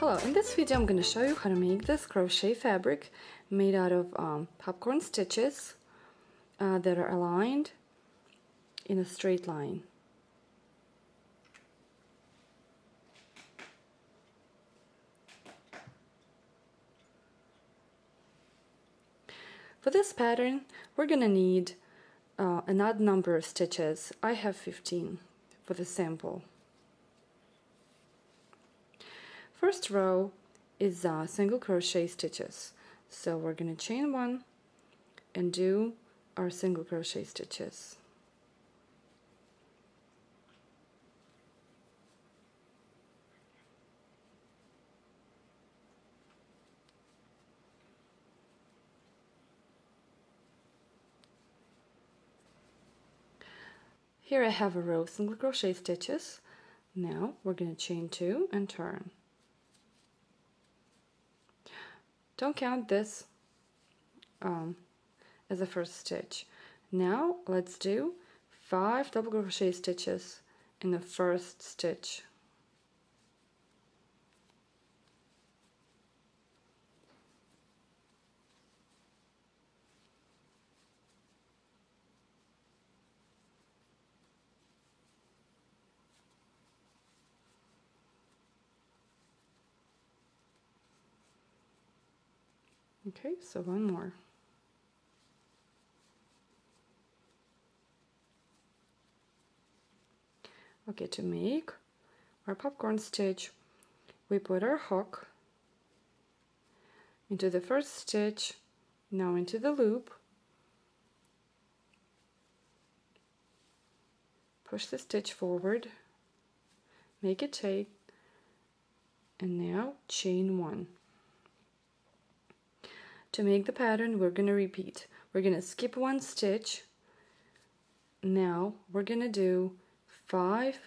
Hello, in this video I'm going to show you how to make this crochet fabric made out of popcorn stitches that are aligned in a straight line. For this pattern we're going to need an odd number of stitches. I have 15 for the sample. First row is single crochet stitches, so we're going to chain one and do our single crochet stitches. Here I have a row of single crochet stitches. Now we're going to chain two and turn. Don't count this as a first stitch. Now let's do 5 double crochet stitches in the first stitch. Okay, so one more. Okay, to make our popcorn stitch, we put our hook into the first stitch, now into the loop, push the stitch forward, make a tape, and now chain one. To make the pattern, we're going to repeat. We're going to skip one stitch. Now we're going to do 5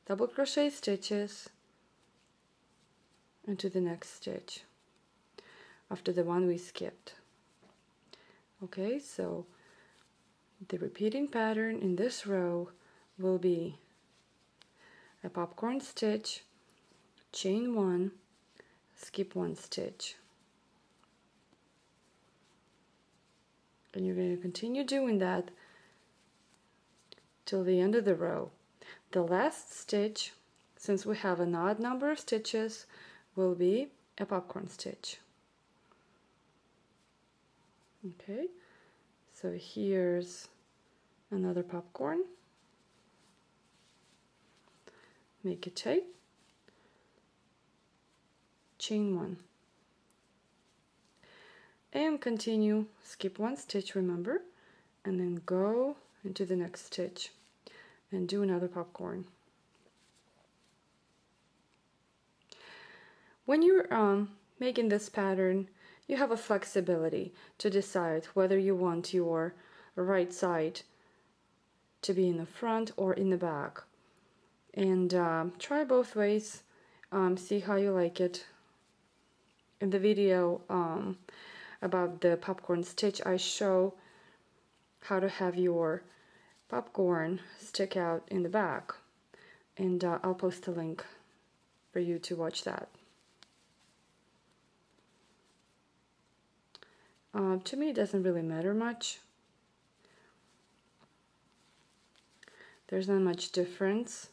double crochet stitches into the next stitch after the one we skipped. Okay, so the repeating pattern in this row will be a popcorn stitch, chain one, skip one stitch. And you're going to continue doing that till the end of the row. The last stitch, since we have an odd number of stitches, will be a popcorn stitch. Okay, so here's another popcorn. Make a tape, chain one. And continue, skip one stitch, remember, and then go into the next stitch and do another popcorn. When you're making this pattern, you have a flexibility to decide whether you want your right side to be in the front or in the back. And try both ways, see how you like it. In the video about the popcorn stitch, I show how to have your popcorn stick out in the back, and I'll post a link for you to watch that. To me, it doesn't really matter much. There's not much difference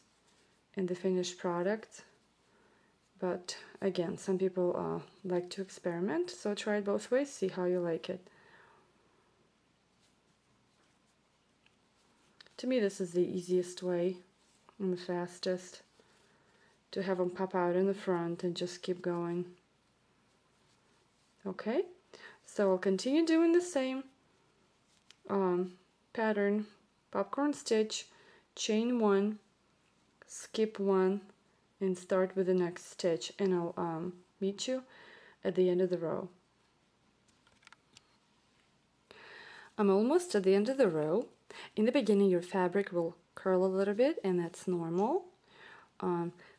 in the finished product. But again, some people like to experiment, so try it both ways, see how you like it. To me, this is the easiest way and the fastest, to have them pop out in the front and just keep going. Okay, so I'll continue doing the same pattern, popcorn stitch, chain one, skip one, and start with the next stitch, and I'll meet you at the end of the row. I'm almost at the end of the row. In the beginning your fabric will curl a little bit, and that's normal.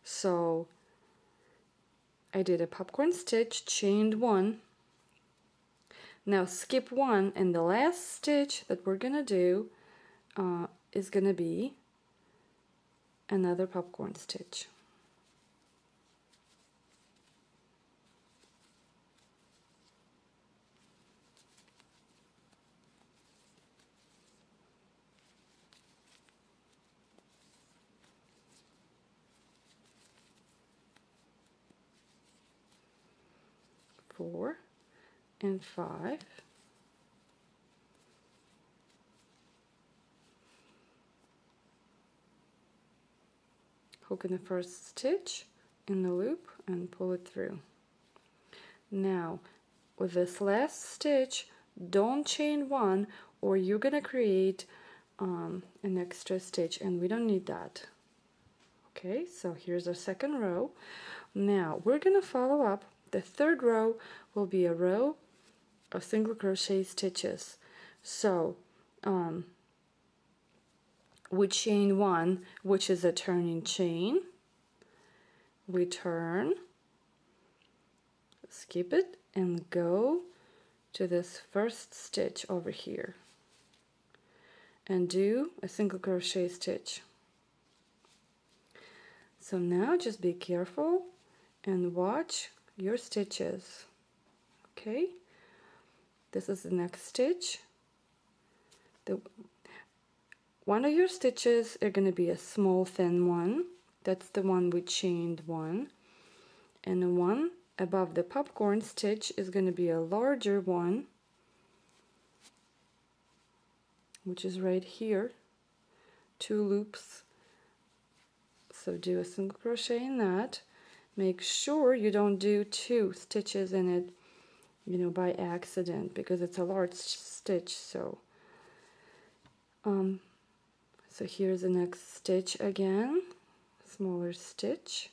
So I did a popcorn stitch, chained one. Now skip one, and the last stitch that we're gonna do is gonna be another popcorn stitch. 4 and 5. Hook in the first stitch in the loop and pull it through. Now with this last stitch, don't chain one or you're gonna create an extra stitch, and we don't need that. Okay, so here's our second row. Now we're gonna follow up. The third row will be a row of single crochet stitches. So we chain one, which is a turning chain. We turn, skip it, and go to this first stitch over here and do a single crochet stitch. So now just be careful and watch your stitches. Okay, this is the next stitch. One of your stitches are going to be a small thin one. That's the one we chained one, and the one above the popcorn stitch is going to be a larger one, which is right here, 2 loops. So do a single crochet in that. Make sure you don't do 2 stitches in it, you know, by accident, because it's a large stitch. So so here's the next stitch again, smaller stitch,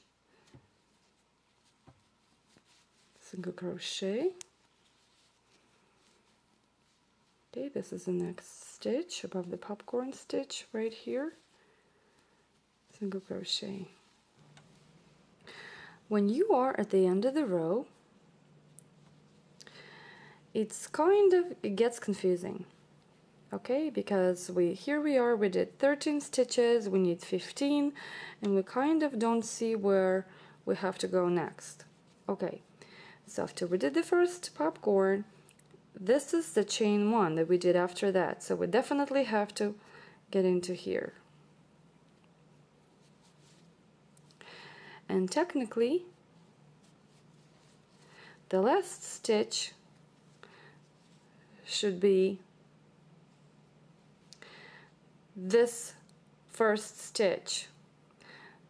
single crochet. Okay, this is the next stitch above the popcorn stitch right here, single crochet. When you are at the end of the row, it gets confusing. Okay, because here we are, we did 13 stitches, we need 15, and we kind of don't see where we have to go next. Okay, so after we did the first popcorn, this is the chain 1 that we did after that, so we definitely have to get into here. And technically, the last stitch should be this first stitch,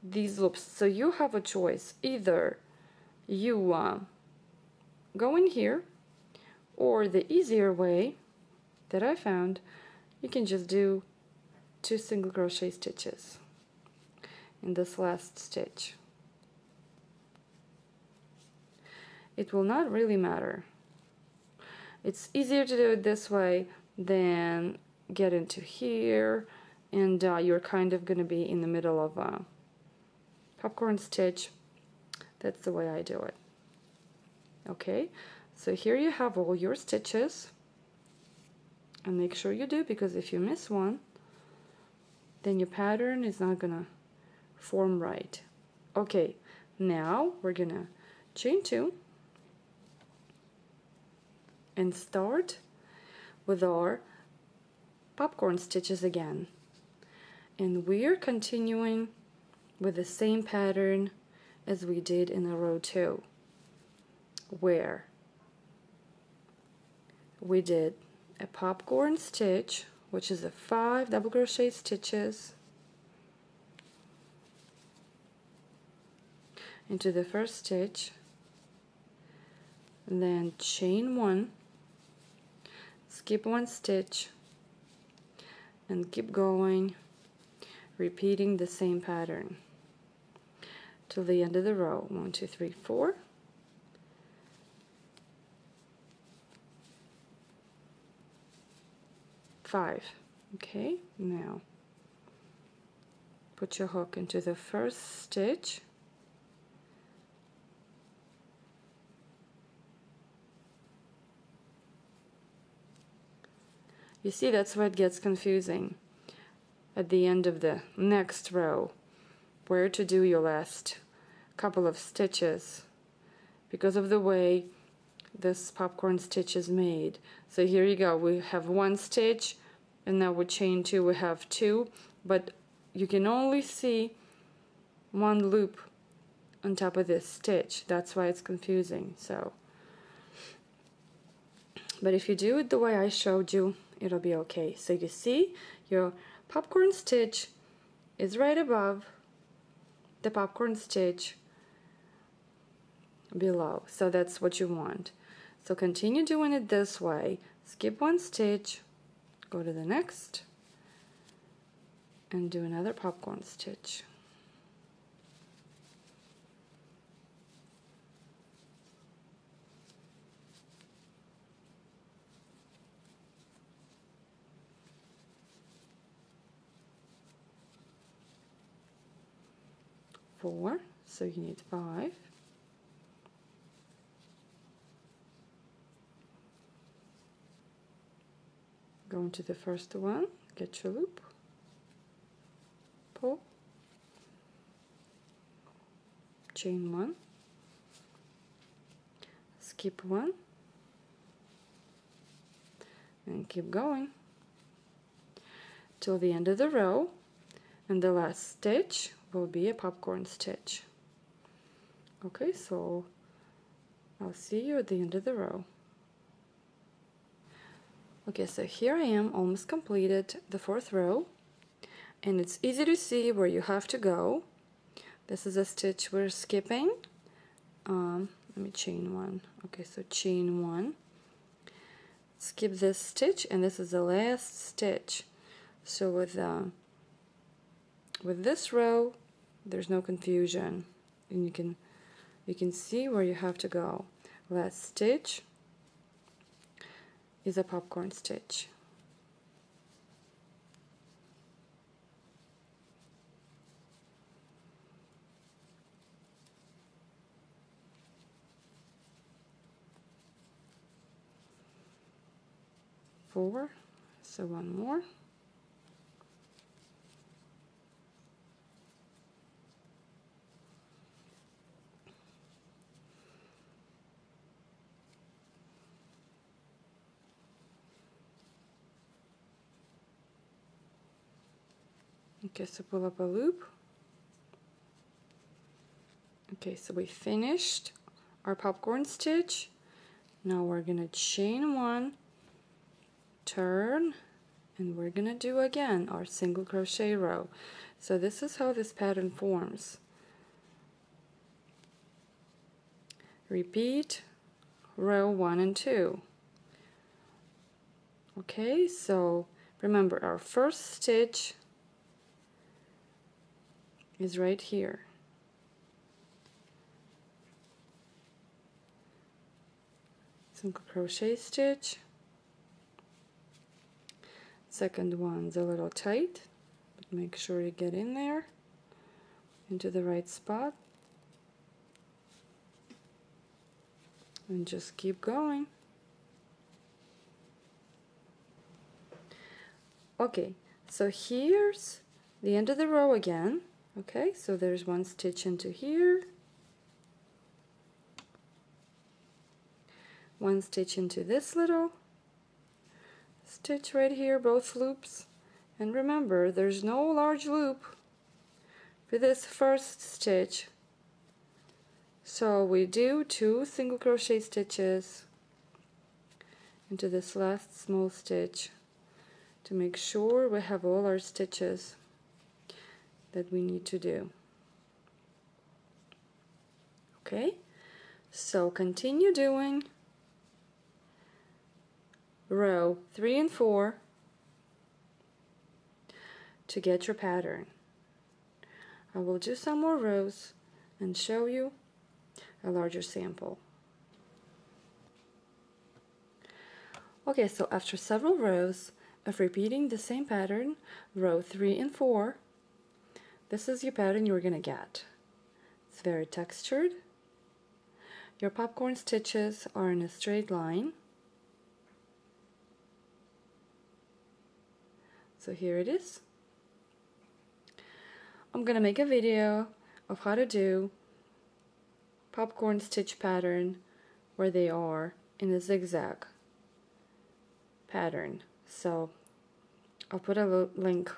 these loops. So you have a choice. Either you go in here, or the easier way that I found, you can just do 2 single crochet stitches in this last stitch. It will not really matter. It's easier to do it this way than get into here, and you're kind of going to be in the middle of a popcorn stitch. That's the way I do it. Okay, so here you have all your stitches, and make sure you do, because if you miss one, then your pattern is not gonna form right. Okay, now we're gonna chain 2 and start with our popcorn stitches again, and we're continuing with the same pattern as we did in the row 2, where we did a popcorn stitch, which is a 5 double crochet stitches into the first stitch, and then chain 1, skip 1 stitch, and keep going, repeating the same pattern till the end of the row. 1, 2, 3, 4. Five. Okay, now put your hook into the first stitch, you see, that's where it gets confusing at the end of the next row, where to do your last couple of stitches, because of the way this popcorn stitch is made. So here you go, we have 1 stitch, and now we chain 2, we have 2, but you can only see 1 loop on top of this stitch. That's why it's confusing. So but if you do it the way I showed you, it'll be okay. So you see your popcorn stitch is right above the popcorn stitch below, so that's what you want. So continue doing it this way. Skip one stitch, go to the next, and do another popcorn stitch. Four, so you need 5. Go into the first one, get your loop, pull, chain 1, skip 1, and keep going till the end of the row, and the last stitch will be a popcorn stitch. Okay, so I'll see you at the end of the row. Okay, so here I am, almost completed the 4th row, and it's easy to see where you have to go. This is a stitch we're skipping. Let me chain 1. Okay, so chain 1, skip this stitch, and this is the last stitch. So with this row, there's no confusion, and you can see where you have to go. Last stitch is a popcorn stitch. Four, so one more. Okay, so pull up a loop. Okay, so we finished our popcorn stitch. Now we're gonna chain 1, turn, and we're gonna do again our single crochet row. So this is how this pattern forms. Repeat row 1 and 2. Okay, so remember our first stitch is right here. Single crochet stitch. Second one's a little tight, but make sure you get in there into the right spot, and just keep going. Okay, so here's the end of the row again. Okay, so there's one stitch into here, one stitch into this little stitch right here, both loops, and remember there's no large loop for this first stitch, so we do 2 single crochet stitches into this last small stitch to make sure we have all our stitches that we need to do. Okay, so continue doing row 3 and 4 to get your pattern. I will do some more rows and show you a larger sample. Okay, so after several rows of repeating the same pattern, row 3 and 4, this is your pattern you're gonna get. It's very textured. Your popcorn stitches are in a straight line. So here it is. I'm gonna make a video of how to do popcorn stitch pattern where they are in a zigzag pattern. So I'll put a link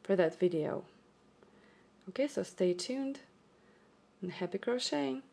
for that video. Okay, so stay tuned and happy crocheting!